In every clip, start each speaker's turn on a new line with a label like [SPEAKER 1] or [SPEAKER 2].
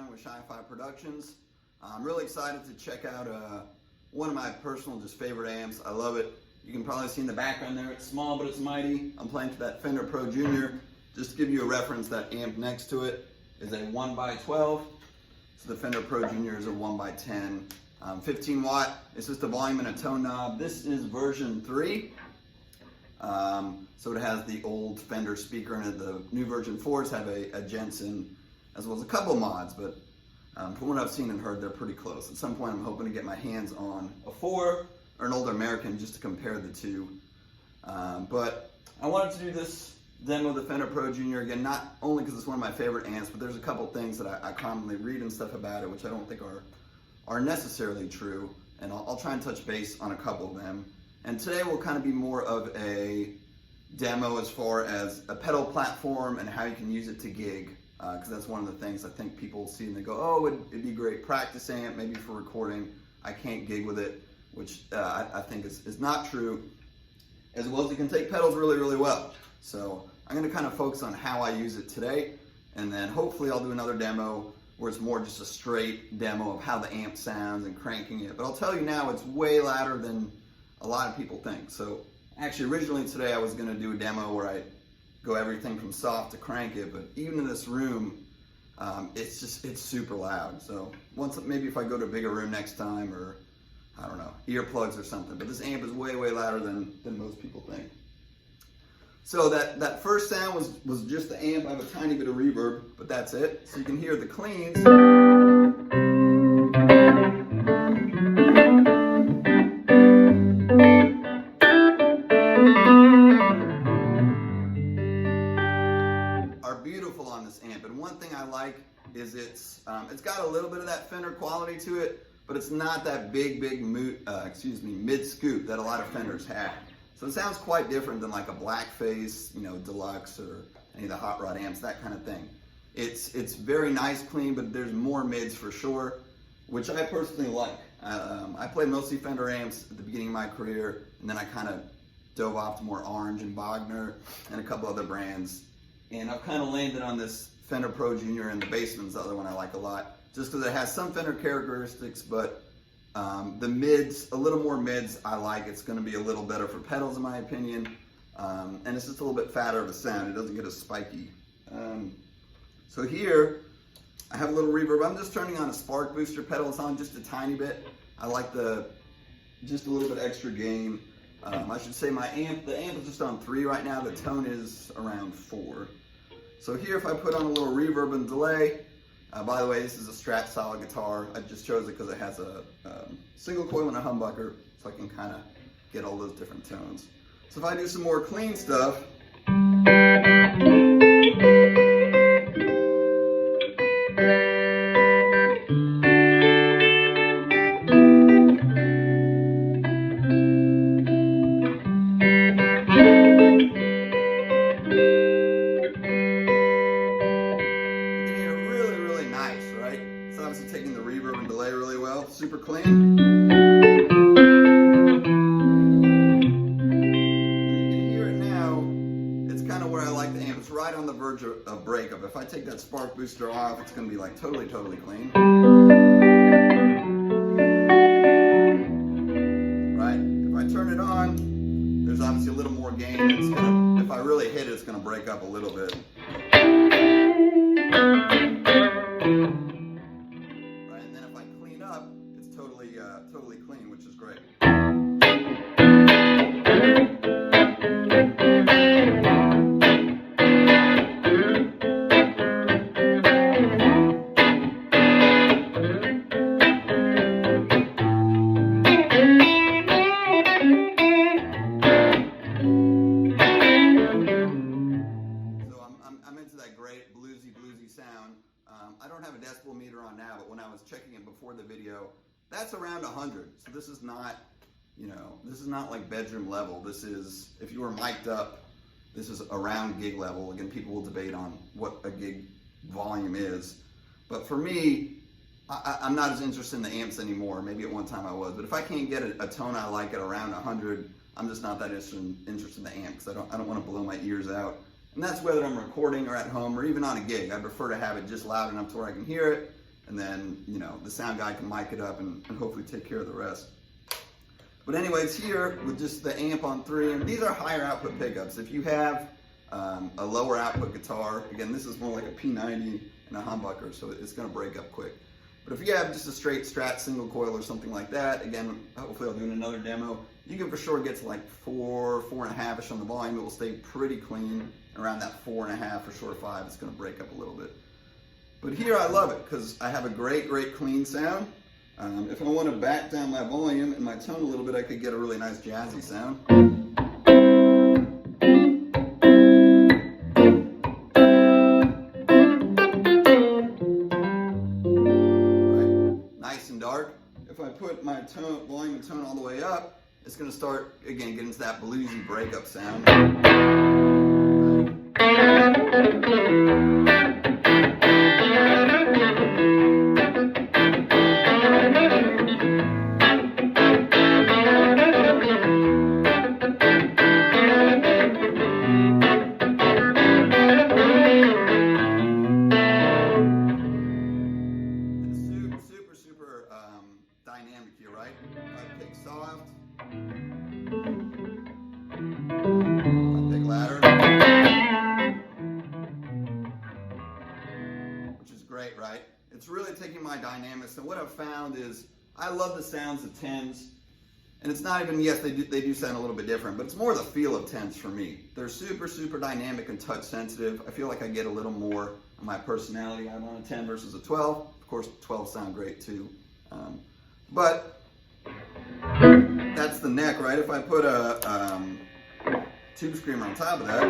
[SPEAKER 1] Simon with Shy-Fi Productions. I'm really excited to check out one of my personal just favorite amps. I love it. You can probably see in the background there, it's small but it's mighty. I'm playing to that Fender Pro Junior. Just to give you a reference, that amp next to it is a 1x12. So the Fender Pro Junior is a 1x10. 15 watt. It's just a volume and a tone knob. This is version 3. So it has the old Fender speaker in it. The new version 4s have a Jensen, as well as a couple mods, but from what I've seen and heard, they're pretty close. At some point, I'm hoping to get my hands on a 4 or an older American just to compare the two. But I wanted to do this demo of the Fender Pro Junior again, not only because it's one of my favorite amps, but there's a couple things that I commonly read and stuff about it, which I don't think are necessarily true. And I'll try and touch base on a couple of them. And today will kind of be more of a demo as far as a pedal platform and how you can use it to gig. Because that's one of the things I think people see and they go, oh, it'd be great practice amp, maybe for recording. I can't gig with it, which I think is not true. As well as it can take pedals really, really well. So I'm going to kind of focus on how I use it today, and then hopefully I'll do another demo where it's more just a straight demo of how the amp sounds and cranking it. But I'll tell you now, it's way louder than a lot of people think. So actually originally today I was going to do a demo where I go everything from soft to crank it, but even in this room, it's super loud. So maybe if I go to a bigger room next time, or I don't know, earplugs or something, but this amp is way, way louder than most people think. So that first sound was just the amp. I have a tiny bit of reverb, but that's it. So you can hear the cleans. Are beautiful on this amp. And one thing I like is it's got a little bit of that Fender quality to it, but it's not that big mid scoop that a lot of Fenders have. So it sounds quite different than like a Blackface, Deluxe, or any of the hot rod amps, that kind of thing. It's very nice, clean, but there's more mids for sure, which I personally like. I played mostly Fender amps at the beginning of my career, and then I kind of dove off to more Orange and Bogner and a couple other brands. And I've kind of landed on this Fender Pro Junior, and the Bassman's the other one I like a lot, just because it has some Fender characteristics, but the mids, a little more mids I like. It's going to be a little better for pedals in my opinion, and it's just a little bit fatter of a sound. It doesn't get as spiky. So here I have a little reverb. I'm just turning on a spark booster pedal. It's on just a tiny bit. I like just a little bit extra gain. I should say the amp is just on 3 right now. The tone is around 4. So here, if I put on a little reverb and delay, by the way, this is a Strat Solid guitar. I just chose it because it has a single coil and a humbucker, so I can kind of get all those different tones. So if I do some more clean stuff, taking the reverb and delay really well, super clean. You can hear it now. It's kind of where I like the amp. It's right on the verge of breakup. If I take that spark booster off, it's going to be like totally clean. Right? If I turn it on, there's obviously a little more gain. If I really hit it, it's going to break up a little bit. Totally clean, which is great. So I'm into that great bluesy sound. I don't have a decibel meter on now, but when I was checking it before the video, that's around 100. So this is not, this is not like bedroom level. This is, if you were mic'd up, this is around gig level. Again, people will debate on what a gig volume is. But for me, I'm not as interested in the amps anymore. Maybe at one time I was. But if I can't get a tone I like at around 100, I'm just not that interested in the amp, because I don't want to blow my ears out. And that's whether I'm recording or at home or even on a gig. I prefer to have it just loud enough to where I can hear it, and then, you know, the sound guy can mic it up and hopefully take care of the rest. But anyways, here with just the amp on 3, and these are higher output pickups. If you have a lower output guitar, again, this is more like a P90 and a humbucker, so it's going to break up quick. But if you have just a straight Strat single coil or something like that, again, hopefully I'll do another demo, you can for sure get to like 4.5-ish on the volume. It will stay pretty clean. Around that 4.5 for sure 5, it's going to break up a little bit. But here I love it because I have a great clean sound. If I want to back down my volume and my tone a little bit, I could get a really nice jazzy sound. Right. Nice and dark. If I put my volume and tone all the way up, it's going to start, again, getting to that bluesy breakup sound. Super dynamic here, right? If I pick soft, I pick louder, which is great, right? It's really taking my dynamics, and what I've found is I love the sounds of 10s, and it's not even, yes, they do sound a little bit different, but it's more the feel of 10s for me. They're super dynamic and touch sensitive. I feel like I get a little more of my personality out on a 10 versus a 12. Of course, 12 sound great too. But that's the neck, right? If I put a tube screamer on top of that,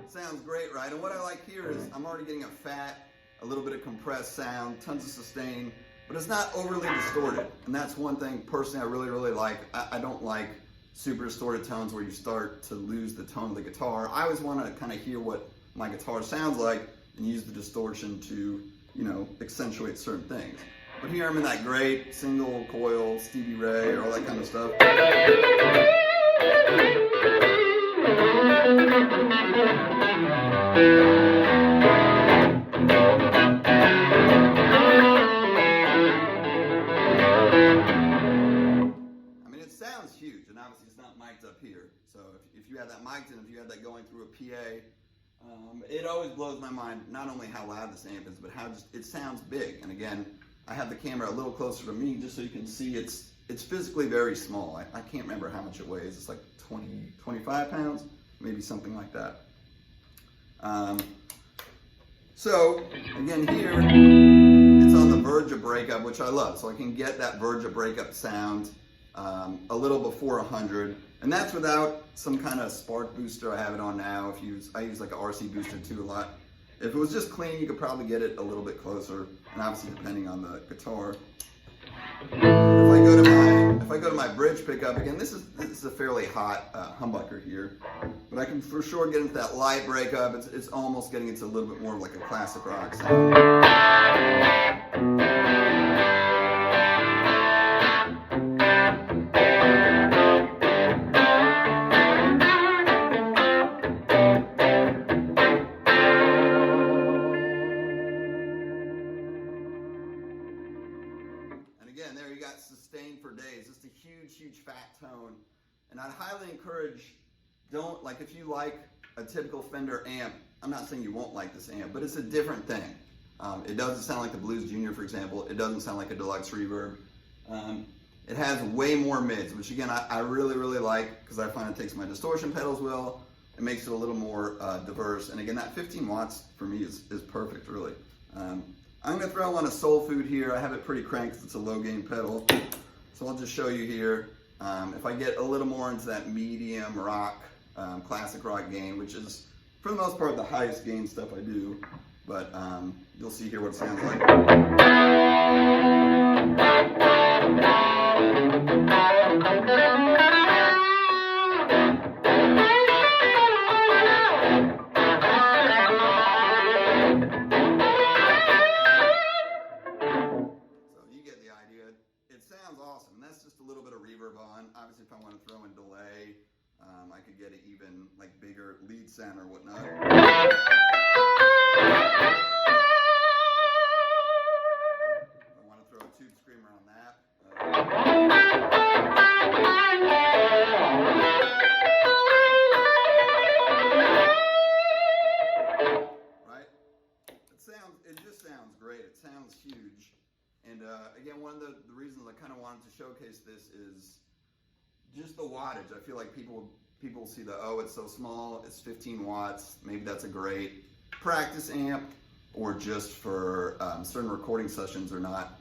[SPEAKER 1] sounds great, right? And what I like here is I'm already getting a fat, a little bit of compressed sound, tons of sustain, but it's not overly distorted. And that's one thing personally I really like. I don't like super distorted tones where you start to lose the tone of the guitar. I always want to kind of hear what my guitar sounds like and use the distortion to, you know, accentuate certain things. But here I'm in that great single coil, Stevie Ray, all that kind of stuff. I mean, it sounds huge, and obviously it's not mic'd up here. So if you had that mic'd in, if you had that going through a PA, it always blows my mind, not only how loud this amp is, but how just it sounds big. And again, I have the camera a little closer to me just so you can see it's physically very small. I can't remember how much it weighs. It's like 25 pounds, maybe something like that. So again, here it's on the verge of breakup, which I love. So I can get that verge of breakup sound a little before 100. And that's without some kind of spark booster. I have it on now. I use like a RC booster too a lot. If it was just clean, you could probably get it a little bit closer, and obviously depending on the guitar. If I go to my bridge pickup, again, this is a fairly hot humbucker here, but I can for sure get into that light breakup. It's almost getting into a little bit more of like a classic rock sound. Again, there you got sustain for days. Just a huge fat tone. And I'd highly encourage, if you like a typical Fender amp, I'm not saying you won't like this amp, but it's a different thing. It doesn't sound like the Blues Junior, for example. It doesn't sound like a Deluxe Reverb. It has way more mids, which again, I really like, because I find it takes my distortion pedals well. It makes it a little more diverse. And again, that 15 watts for me is perfect, really. I'm going to throw on a Soul Food here. I have it pretty cranked because it's a low gain pedal. So I'll just show you here. If I get a little more into that medium rock, classic rock gain, which is for the most part the highest gain stuff I do, but you'll see here what it sounds like. Awesome, and that's just a little bit of reverb on. Obviously, if I want to throw in delay, I could get an even bigger lead sound or whatnot. just sounds great. It sounds huge. And again, one of the reasons I kind of wanted to showcase this is just the wattage. I feel like people see it's so small, it's 15 watts. Maybe that's a great practice amp or just for certain recording sessions or not.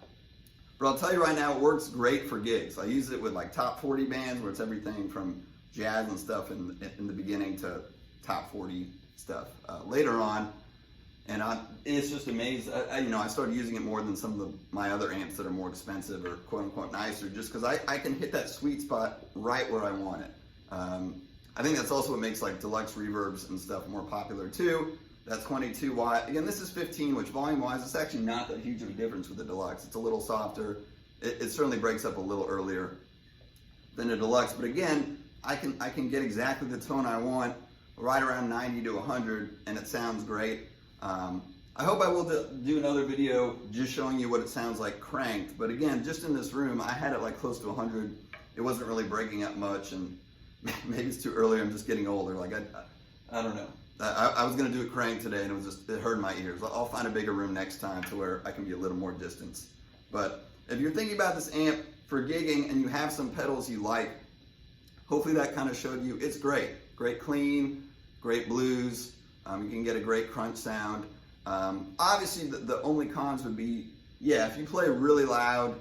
[SPEAKER 1] But I'll tell you right now, it works great for gigs. I use it with like top 40 bands where it's everything from jazz and stuff in the beginning to top 40 stuff later on. And it's just amazing. I started using it more than some of my other amps that are more expensive or quote unquote nicer, just because I can hit that sweet spot right where I want it. I think that's also what makes like deluxe reverbs and stuff more popular too. That's 22 watt. Again, this is 15, which volume wise, it's actually not that huge of a difference with the deluxe. It's a little softer. It certainly breaks up a little earlier than the deluxe. But again, I can get exactly the tone I want right around 90 to 100, and it sounds great. I hope I will do another video just showing you what it sounds like cranked. But again, just in this room, I had it like close to 100. It wasn't really breaking up much, and maybe it's too early. I'm just getting older. Like I don't know. I was gonna do it cranked today, and it hurt my ears. I'll find a bigger room next time to where I can be a little more distance. But if you're thinking about this amp for gigging and you have some pedals you like, hopefully that kind of showed you it's great. Great clean, great blues. You can get a great crunch sound. Obviously, the only cons would be, if you play really loud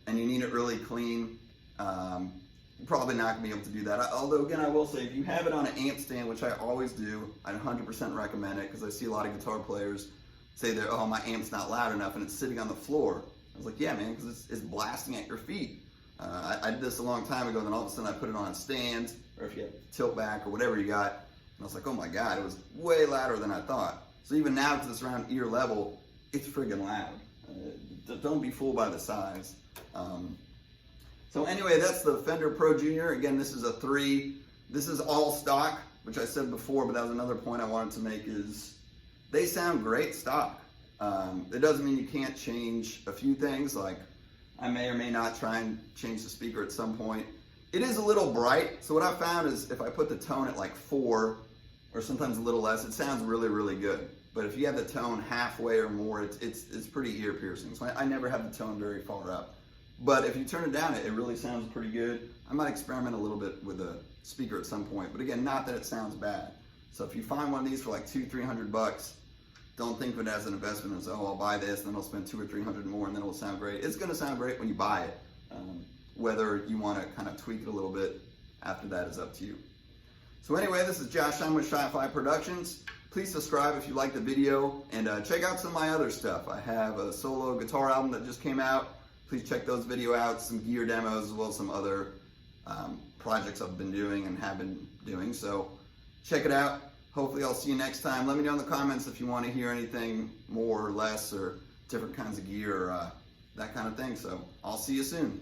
[SPEAKER 1] and you need it really clean, you're probably not going to be able to do that. Although, again, I will say, if you have it on an amp stand, which I always do, I'd 100% recommend it, because I see a lot of guitar players say that, oh, my amp's not loud enough, and it's sitting on the floor. I was like, yeah, man, because it's blasting at your feet. I did this a long time ago, and then all of a sudden I put it on a stand, or if you have tilt back or whatever you got, and I was like, oh my God, it was way louder than I thought. So even now, because it's around ear level, it's friggin' loud. Don't be fooled by the size. So anyway, that's the Fender Pro Junior. Again, this is a 3. This is all stock, which I said before, but that was another point I wanted to make, is they sound great stock. It doesn't mean you can't change a few things, like I may or may not try and change the speaker at some point. It is a little bright, so what I found is if I put the tone at like 4, or sometimes a little less, it sounds really, really good. But if you have the tone halfway or more, it's pretty ear piercing. So I never have the tone very far up. But if you turn it down, it really sounds pretty good. I might experiment a little bit with a speaker at some point, but again, not that it sounds bad. So if you find one of these for like $200-300, don't think of it as an investment as, oh, I'll buy this, then I'll spend $200 or $300 more, and then it'll sound great. It's gonna sound great when you buy it. Whether you wanna kind of tweak it a little bit after that is up to you. So anyway, this is Josh Shine with Shy-Fi Productions. Please subscribe if you like the video, and check out some of my other stuff. I have a solo guitar album that just came out. Please check those videos out, some gear demos, as well as some other projects I've been doing and have been doing. So check it out. Hopefully I'll see you next time. Let me know in the comments if you want to hear anything more or less, or different kinds of gear, or that kind of thing. So I'll see you soon.